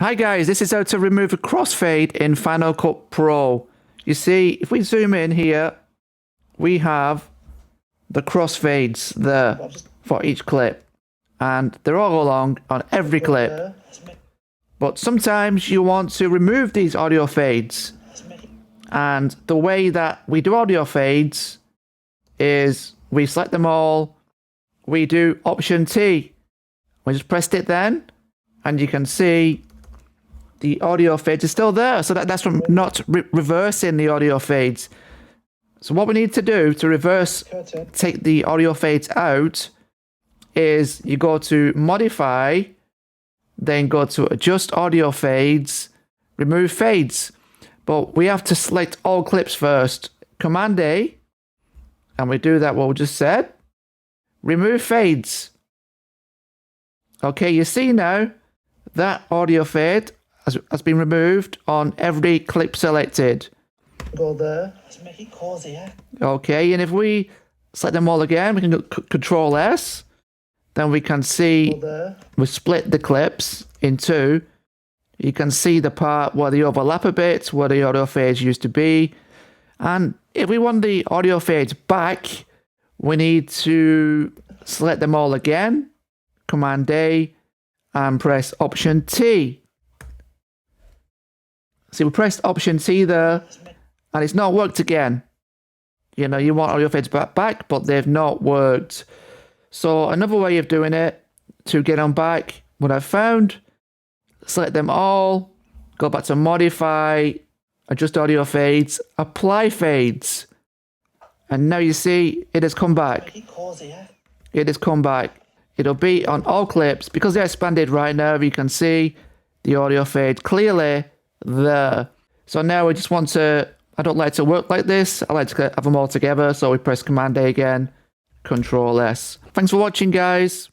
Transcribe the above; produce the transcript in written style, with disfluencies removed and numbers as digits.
Hi guys, this is how to remove a crossfade in Final Cut Pro. You see, if we zoom in here, we have the crossfades there for each clip. And they're all along on every clip. But sometimes you want to remove these audio fades. And the way that we do audio fades is we select them all, we do Option T. We just pressed it then, and you can see the audio fades are still there. So that's from not reversing the audio fades. So what we need to do to take the audio fades out is you go to Modify, then go to Adjust Audio Fades, Remove Fades. But we have to select all clips first. Command A, and we do that what we just said. Remove Fades. Okay, you see now that audio fade has been removed on every clip selected. Go there. Let's make it cozier. Okay, and if we select them all again, we can go Control S. Then we can see we split the clips in two. You can see the part where they overlap a bit, where the audio fades used to be. And if we want the audio fades back, we need to select them all again. Command A and press Option T. See, we pressed Option T there, and it's not worked again. You know, you want audio fades back, but they've not worked. So another way of doing it to get them back, what I've found, select them all, go back to Modify, Adjust Audio Fades, Apply Fades. And now you see it has come back. It has come back. It'll be on all clips. Because they're expanded right now, you can see the audio fade clearly there. So now we just want to, I don't like to work like this. I like to have them all together. So we press Command A again, Control S. Thanks for watching, guys.